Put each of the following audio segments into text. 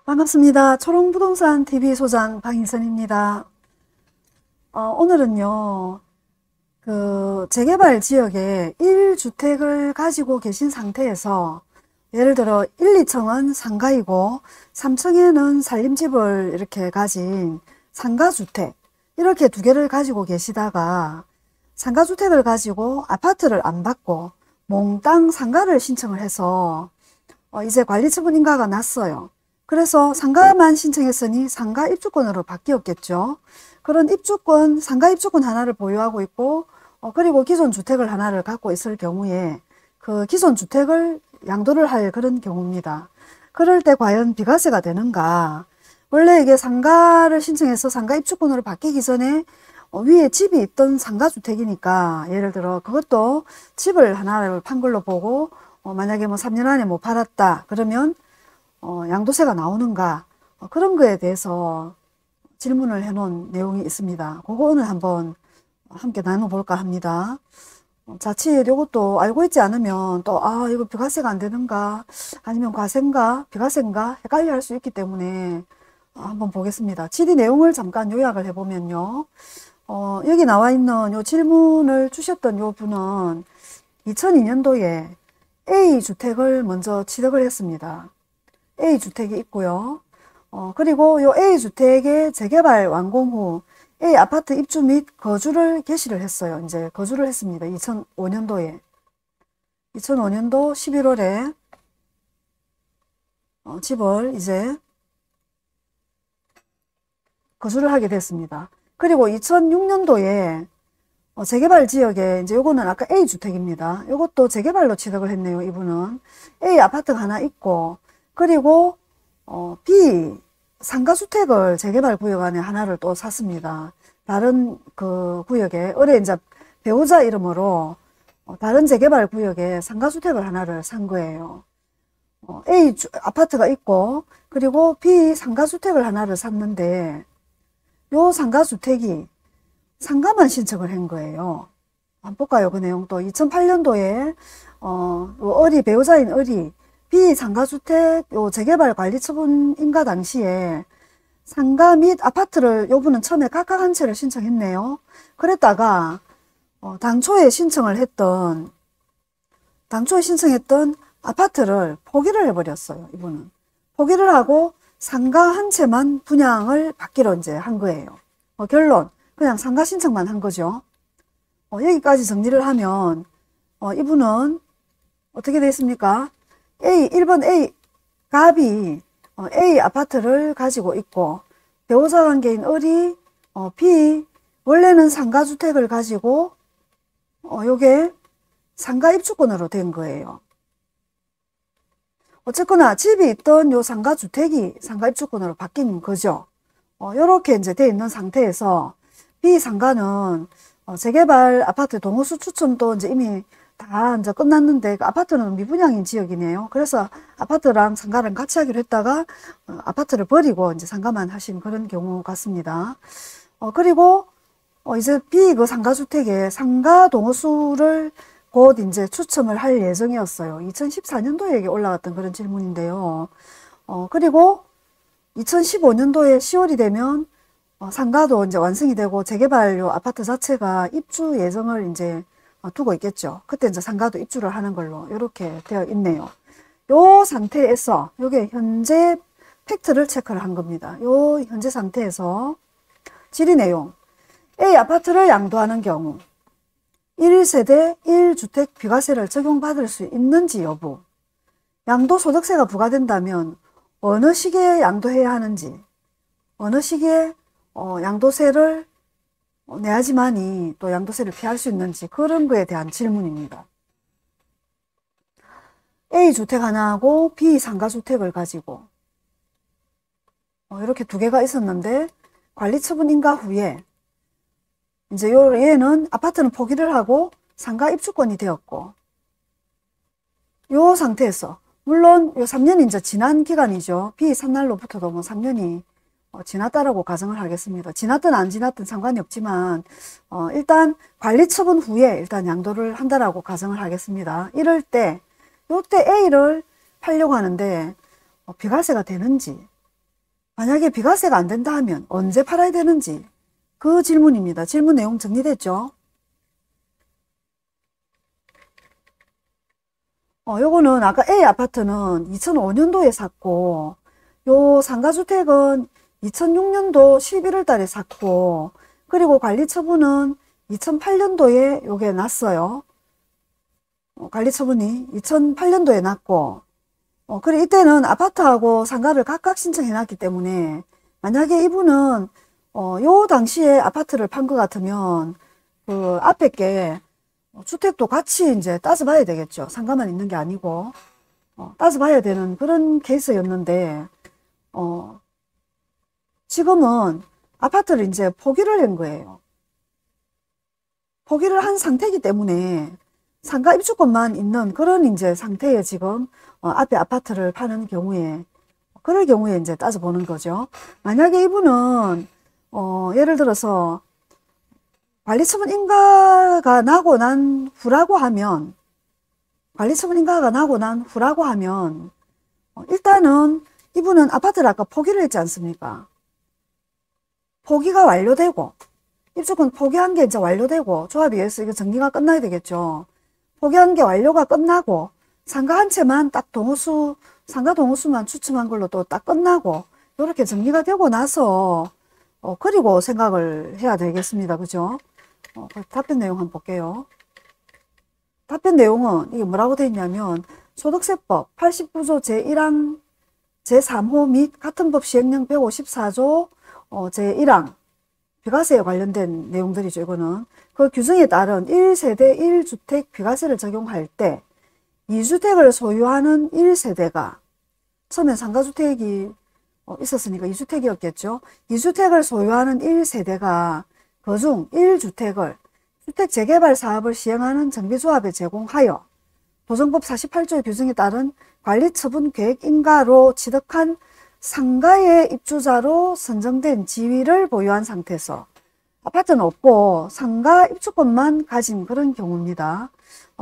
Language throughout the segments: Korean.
반갑습니다. 초롱부동산 TV 소장 방인선입니다. 오늘은요, 재개발 지역에 1주택을 가지고 계신 상태에서 예를 들어 1, 2층은 상가이고 3층에는 살림집을 이렇게 가진 상가주택 이렇게 두 개를 가지고 계시다가 상가주택을 가지고 아파트를 안 받고 몽땅 상가를 신청을 해서 이제 관리처분 인가가 났어요. 그래서 상가만 신청했으니 상가 입주권으로 바뀌었겠죠. 그런 입주권, 상가 입주권 하나를 보유하고 있고 그리고 기존 주택을 하나를 갖고 있을 경우에 그 기존 주택을 양도를 할 그런 경우입니다. 그럴 때 과연 비과세가 되는가? 원래 이게 상가를 신청해서 상가 입주권으로 바뀌기 전에 위에 집이 있던 상가주택이니까 예를 들어 그것도 집을 하나를 판 걸로 보고 만약에 뭐 3년 안에 못 팔았다 그러면 양도세가 나오는가 그런 거에 대해서 질문을 해놓은 내용이 있습니다. 그거 오늘 한번 함께 나눠볼까 합니다. 자칫 이것도 알고 있지 않으면 또 이거 비과세가 안 되는가 아니면 과세인가 비과세인가 헷갈려 할 수 있기 때문에 한번 보겠습니다. 질의 내용을 잠깐 요약을 해보면요. 여기 나와 있는 요 질문을 주셨던 요 분은 2002년도에 A주택을 먼저 취득을 했습니다. A주택이 있고요. 그리고 요 A주택의 재개발 완공 후 A아파트 입주 및 거주를 개시를 했어요. 이제 거주를 했습니다. 2005년도에. 2005년도 11월에 집을 이제 거주를 하게 됐습니다. 그리고 2006년도에 재개발 지역에 이제 요거는 아까 A주택입니다. 요것도 재개발로 취득을 했네요. 이분은 A아파트가 하나 있고 그리고 B 상가주택을 재개발 구역 안에 하나를 또 샀습니다. 다른 그 구역에 올해 이제 배우자 이름으로 다른 재개발 구역에 상가주택을 하나를 산 거예요. A 아파트가 있고 그리고 B 상가주택을 하나를 샀는데 요 상가주택이 상가만 신청을 한 거예요. 한번 볼까요? 그 내용도 2008년도에 배우자인 을이 비상가주택 재개발 관리처분 인가 당시에 상가 및 아파트를 요분은 처음에 각각 한 채를 신청했네요. 그랬다가 당초에 신청했던 아파트를 포기를 해버렸어요. 이분은 포기를 하고 상가 한 채만 분양을 받기로 이제 한 거예요. 결론 그냥 상가 신청만 한 거죠. 여기까지 정리를 하면 이분은 어떻게 되어 있습니까? 1번 A 갑이 A 아파트를 가지고 있고 배우자 관계인 을이 B 원래는 상가주택을 가지고 요게 상가 입주권으로 된 거예요. 어쨌거나 집이 있던 요 상가주택이 상가 입주권으로 바뀐 거죠. 요렇게 이제 돼 있는 상태에서 B 상가는 재개발 아파트 동호수 추첨도 이제 이미 다 이제 끝났는데 그 아파트는 미분양인 지역이네요. 그래서 아파트랑 상가랑 같이 하기로 했다가 아파트를 버리고 이제 상가만 하신 그런 경우 같습니다. 그리고 이제 B 그 상가주택에 상가 동호수를 곧 이제 추첨을 할 예정이었어요. 2014년도에 올라왔던 그런 질문인데요. 그리고 2015년도에 10월이 되면 상가도 이제 완성이 되고 재개발 요 아파트 자체가 입주 예정을 이제 두고 있겠죠. 그때 이제 상가도 입주를 하는 걸로 이렇게 되어 있네요. 요 상태에서 요게 현재 팩트를 체크를 한 겁니다. 요 현재 상태에서 질의 내용 A 아파트를 양도하는 경우 1세대 1주택 비과세를 적용받을 수 있는지 여부, 양도소득세가 부과된다면 어느 시기에 양도해야 하는지, 어느 시기에 양도세를 내야지만이 또 양도세를 피할 수 있는지 그런 거에 대한 질문입니다. A 주택 하나하고 B 상가주택을 가지고 이렇게 두 개가 있었는데 관리처분 인가 후에 이제 얘는 아파트는 포기를 하고 상가 입주권이 되었고 요 상태에서 물론 요 3년이 이제 지난 기간이죠. B 산 날로부터도 뭐 3년이 지났다라고 가정을 하겠습니다. 지났든 안 지났든 상관이 없지만 일단 관리처분 후에 일단 양도를 한다라고 가정을 하겠습니다. 이럴 때 요때 A를 팔려고 하는데 비과세가 되는지 만약에 비과세가 안 된다 하면 언제 팔아야 되는지 그 질문입니다. 질문 내용 정리됐죠? 요거는 아까 A 아파트는 2005년도에 샀고, 요 상가주택은 2006년도 11월 달에 샀고, 그리고 관리처분은 2008년도에 요게 났어요. 관리처분이 2008년도에 났고, 그래 이때는 아파트하고 상가를 각각 신청해 놨기 때문에, 만약에 이분은 요 당시에 아파트를 판 것 같으면 그 앞에 게 주택도 같이 이제 따져봐야 되겠죠. 상가만 있는 게 아니고 따져봐야 되는 그런 케이스였는데 지금은 아파트를 이제 포기를 한 거예요. 포기를 한 상태이기 때문에 상가 입주권만 있는 그런 이제 상태에 지금 앞에 아파트를 파는 경우에 그럴 경우에 이제 따져보는 거죠. 만약에 이분은 예를 들어서 관리처분 인가가 나고 난 후라고 하면 일단은 이분은 아파트를 아까 포기를 했지 않습니까? 포기가 완료되고 입주권 포기한 게 이제 완료되고 조합에 의해서 이거 정리가 끝나야 되겠죠. 포기한 게 완료가 끝나고 상가 한 채만 딱 상가 동호수만 추첨한 걸로 또 딱 끝나고 이렇게 정리가 되고 나서 그리고 생각을 해야 되겠습니다. 그죠? 답변 내용 한번 볼게요. 답변 내용은 이게 뭐라고 되어 있냐면 소득세법 89조 제1항 제3호 및 같은 법 시행령 154조 제1항 비과세에 관련된 내용들이죠. 이거는 그 규정에 따른 1세대 1주택 비과세를 적용할 때 2주택을 소유하는 1세대가 처음엔 상가주택이 있었으니까 2주택이었겠죠. 2주택을 소유하는 1세대가 그중 1주택을 주택재개발 사업을 시행하는 정비조합에 제공하여 도정법 48조의 규정에 따른 관리처분 계획 인가로 취득한 상가의 입주자로 선정된 지위를 보유한 상태에서 아파트는 없고 상가 입주권만 가진 그런 경우입니다.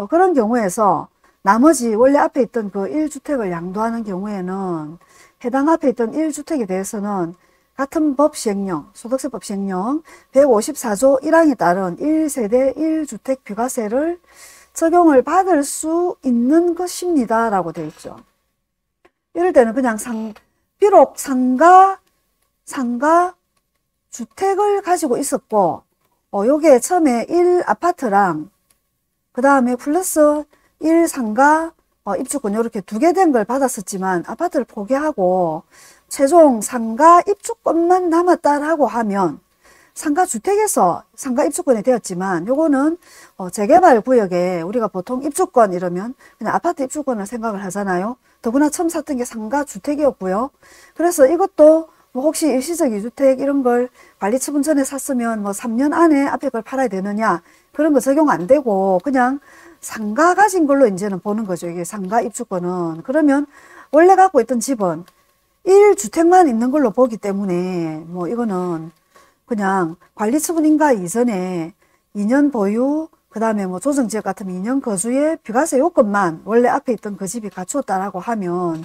그런 경우에서 나머지 원래 앞에 있던 그 1주택을 양도하는 경우에는 해당 앞에 있던 1주택에 대해서는 같은 법 시행령, 소득세법 시행령 154조 1항에 따른 1세대 1주택 비과세를 적용을 받을 수 있는 것입니다. 라고 되어 있죠. 이럴 때는 그냥 비록 상가 주택을 가지고 있었고, 요게 처음에 1아파트랑 그 다음에 플러스 1상가 입주권 이렇게 두 개 된 걸 받았었지만 아파트를 포기하고 최종 상가 입주권만 남았다라고 하면 상가주택에서 상가 입주권이 되었지만 요거는 재개발 구역에 우리가 보통 입주권 이러면 그냥 아파트 입주권을 생각을 하잖아요. 더구나 처음 샀던 게 상가주택이었고요. 그래서 이것도 뭐 혹시 일시적 2주택 이런 걸 관리처분 전에 샀으면 뭐 3년 안에 앞에 걸 팔아야 되느냐 그런 거 적용 안 되고 그냥 상가 가진 걸로 이제는 보는 거죠. 이게 상가 입주권은. 그러면 원래 갖고 있던 집은 1주택만 있는 걸로 보기 때문에 뭐 이거는 그냥 관리처분 인가 이전에 2년 보유 그 다음에 뭐 조정지역 같으면 2년 거주의 비과세 요건만 원래 앞에 있던 그 집이 갖추었다라고 하면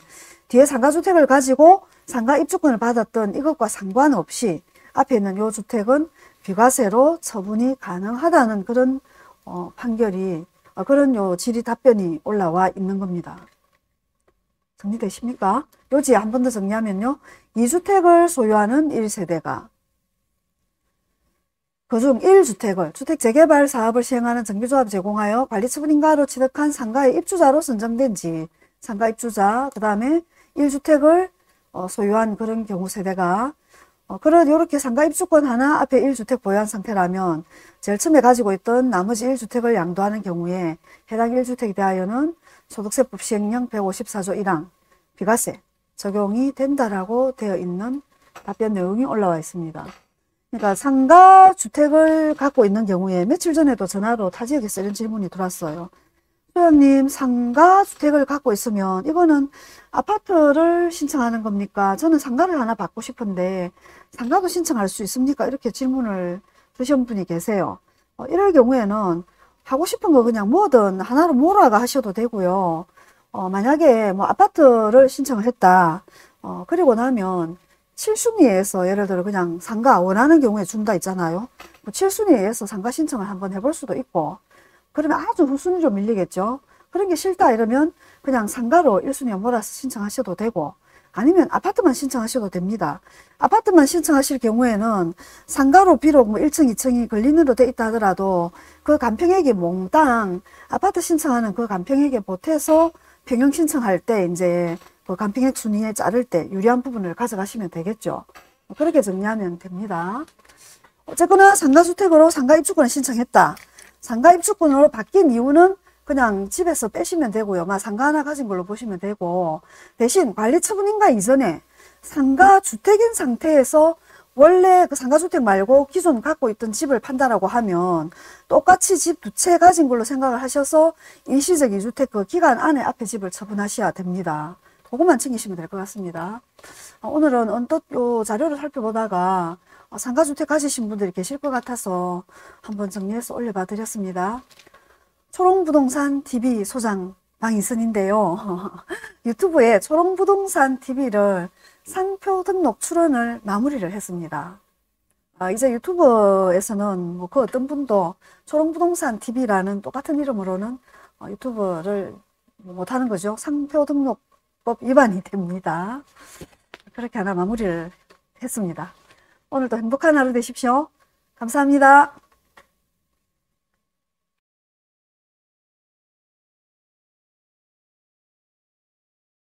뒤에 상가주택을 가지고 상가 입주권을 받았던 이것과 상관없이 앞에 있는 요 주택은 비과세로 처분이 가능하다는 그런 판결이 그런 요 질의 답변이 올라와 있는 겁니다. 정리되십니까? 요지 한 번 더 정리하면요. 2주택을 소유하는 1세대가 그중 1주택을 주택재개발 사업을 시행하는 정비조합 제공하여 관리처분 인가로 취득한 상가의 입주자로 선정된 지 상가 입주자 그 다음에 1주택을 소유한 그런 경우 세대가 요렇게 상가 입주권 하나 앞에 1주택 보유한 상태라면 제일 처음에 가지고 있던 나머지 1주택을 양도하는 경우에 해당 1주택에 대하여는 소득세법 시행령 154조 1항 비과세 적용이 된다라고 되어 있는 답변 내용이 올라와 있습니다. 그러니까 상가 주택을 갖고 있는 경우에 며칠 전에도 전화로 타 지역에서 이런 질문이 들어왔어요. 소장님, 상가 주택을 갖고 있으면 이거는 아파트를 신청하는 겁니까? 저는 상가를 하나 받고 싶은데 상가도 신청할 수 있습니까? 이렇게 질문을 주신 분이 계세요. 이럴 경우에는 하고 싶은 거 그냥 뭐든 하나로 몰아가 하셔도 되고요. 만약에 뭐 아파트를 신청을 했다. 그리고 나면 7순위에서 예를 들어 그냥 상가 원하는 경우에 준다 있잖아요. 뭐 7순위에서 상가 신청을 한번 해볼 수도 있고, 그러면 아주 후순위로 밀리겠죠. 그런 게 싫다 이러면 그냥 상가로 1순위에 몰아서 신청하셔도 되고, 아니면 아파트만 신청하셔도 됩니다. 아파트만 신청하실 경우에는 상가로 비록 뭐 1층, 2층이 근린으로 돼 있다 하더라도 그 간평액이 몽땅 아파트 신청하는 그 간평액에 보태서 평형 신청할 때 이제 그 간평액 순위에 자를 때 유리한 부분을 가져가시면 되겠죠. 그렇게 정리하면 됩니다. 어쨌거나 상가주택으로 상가 입주권을 신청했다. 상가 입주권으로 바뀐 이유는 그냥 집에서 빼시면 되고요. 상가 하나 가진 걸로 보시면 되고, 대신 관리처분인가 이전에 상가주택인 상태에서 원래 그 상가주택 말고 기존 갖고 있던 집을 판다라고 하면 똑같이 집 2채 가진 걸로 생각을 하셔서 일시적 2주택 그 기간 안에 앞에 집을 처분하셔야 됩니다. 그것만 챙기시면 될 것 같습니다. 오늘은 언뜻 요 자료를 살펴보다가 상가주택 가지신 분들이 계실 것 같아서 한번 정리해서 올려봐 드렸습니다. 초롱부동산 TV 소장 방인선인데요. 유튜브에 초롱부동산 TV를 상표 등록 출원을 마무리를 했습니다. 이제 유튜브에서는 뭐 그 어떤 분도 초롱부동산 TV라는 똑같은 이름으로는 유튜브를 못하는 거죠. 상표 등록법 위반이 됩니다. 그렇게 하나 마무리를 했습니다. 오늘도 행복한 하루 되십시오. 감사합니다.